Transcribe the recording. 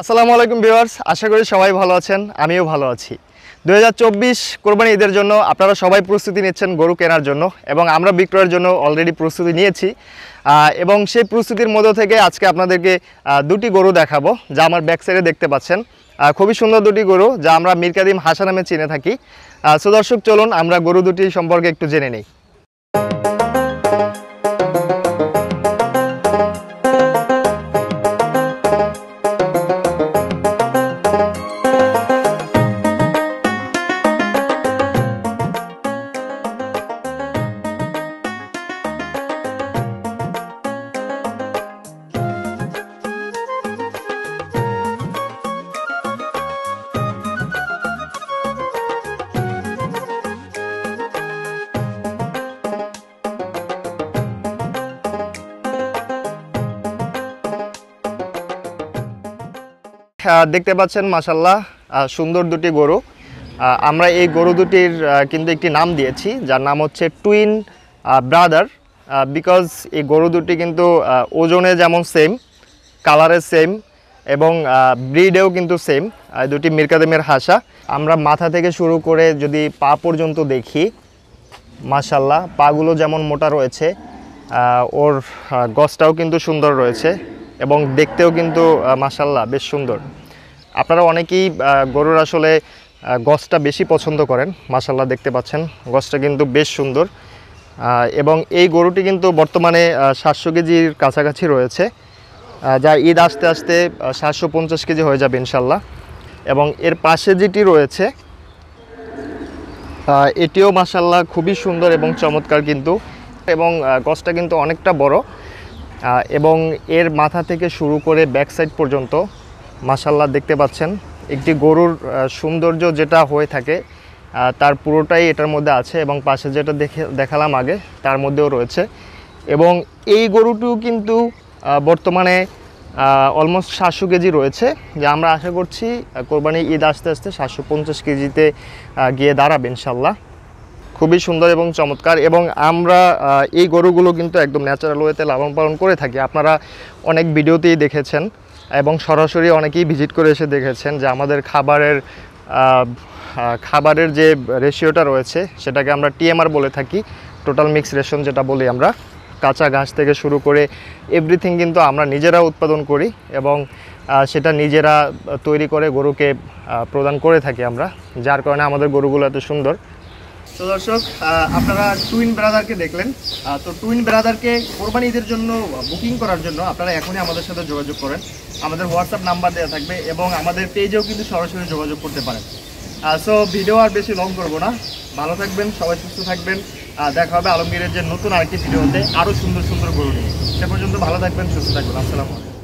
আসসালামু আলাইকুম ভিউয়ার্স, আশা করি সবাই ভালো আছেন। আমিও ভালো আছি। 2024 কোরবানি ঈদের জন্য আপনারা সবাই প্রস্তুতি নিচ্ছেন গরু কেনার জন্য, এবং আমরা বিক্রয়ের জন্য অলরেডি প্রস্তুতি নিয়েছি। এবং সেই প্রস্তুতির মধ্য থেকে আজকে আপনাদেরকে দুটি গরু দেখাবো, যা আমার ব্যাক সাইডে দেখতে পাচ্ছেন। খুবই সুন্দর দুটি গরু, যা আমরা মীর কাদিম হাসা নামে চিনে থাকি। সো দর্শক, চলুন আমরা গরু দুটি সম্পর্কে একটু জেনে নিই। দেখতে পাচ্ছেন মাশাআল্লাহ সুন্দর দুটি গরু। আমরা এই গরু দুটির কিন্তু একটি নাম দিয়েছি, যার নাম হচ্ছে টুইন ব্রাদার। বিকজ এই গরু দুটি কিন্তু ওজনে যেমন সেম, কালারে সেম, এবং ব্রিডেও কিন্তু সেম। দুটি মীর কাদিমের হাসা। আমরা মাথা থেকে শুরু করে যদি পা পর্যন্ত দেখি, মাশাআল্লাহ পাগুলো যেমন মোটা রয়েছে, ওর গছটাও কিন্তু সুন্দর রয়েছে, এবং দেখতেও কিন্তু মাশাআল্লাহ বেশ সুন্দর। আপনারা অনেকেই গরুর আসলে গছটা বেশি পছন্দ করেন। মাশাআল্লাহ দেখতে পাচ্ছেন গছটা কিন্তু বেশ সুন্দর, এবং এই গরুটি কিন্তু বর্তমানে 700 কেজির কাছাকাছি রয়েছে, যা ঈদ আসতে আসতে 750 কেজি হয়ে যাবে ইনশাল্লাহ। এবং এর পাশে যেটি রয়েছে এটিও মাশাআল্লাহ খুবই সুন্দর এবং চমৎকার কিন্তু, এবং গছটা কিন্তু অনেকটা বড়, এবং এর মাথা থেকে শুরু করে ব্যাক সাইড পর্যন্ত মাশাআল্লাহ দেখতে পাচ্ছেন। একটি গরুর সৌন্দর্য যেটা হয়ে থাকে তার পুরোটাই এটার মধ্যে আছে, এবং পাশে যেটা দেখালাম আগে তার মধ্যেও রয়েছে। এবং এই গরুটিও কিন্তু বর্তমানে অলমোস্ট 700 কেজি রয়েছে, যা আমরা আশা করছি কোরবানি ঈদ আসতে আসতে 750 কেজিতে গিয়ে দাঁড়াবে ইনশাল্লাহ। খুবই সুন্দর এবং চমৎকার। এবং আমরা এই গরুগুলো কিন্তু একদম ন্যাচারাল ওয়েতে লালন পালন করে থাকি। আপনারা অনেক ভিডিওতেই দেখেছেন, এবং সরাসরি অনেকেই ভিজিট করে এসে দেখেছেন যে আমাদের খাবারের যে রেশিওটা রয়েছে সেটাকে আমরা টিএমআর বলে থাকি, টোটাল মিক্স রেশন যেটা বলি আমরা। কাঁচা ঘাস থেকে শুরু করে এভরিথিং কিন্তু আমরা নিজেরা উৎপাদন করি, এবং সেটা নিজেরা তৈরি করে গরুকে প্রদান করে থাকি আমরা, যার কারণে আমাদের গরুগুলো এত সুন্দর। তো দর্শক, আপনারা টুইন ব্রাদারকে দেখলেন। তো টুইন ব্রাদারকে কোরবানি ঈদের জন্য বুকিং করার জন্য আপনারা এখনই আমাদের সাথে যোগাযোগ করেন। আমাদের হোয়াটসঅ্যাপ নাম্বার দেওয়া থাকবে, এবং আমাদের পেজেও কিন্তু সরাসরি যোগাযোগ করতে পারেন। সো ভিডিও আর বেশি লং করবো না, ভালো থাকবেন, সবাই সুস্থ থাকবেন। দেখা হবে আলমগীরের যে নতুন আরেকটি ভিডিওতে আরও সুন্দর সুন্দর গরু নিয়ে। সে পর্যন্ত ভালো থাকবেন, সুস্থ থাকবেন। আসসালামু আলাইকুম।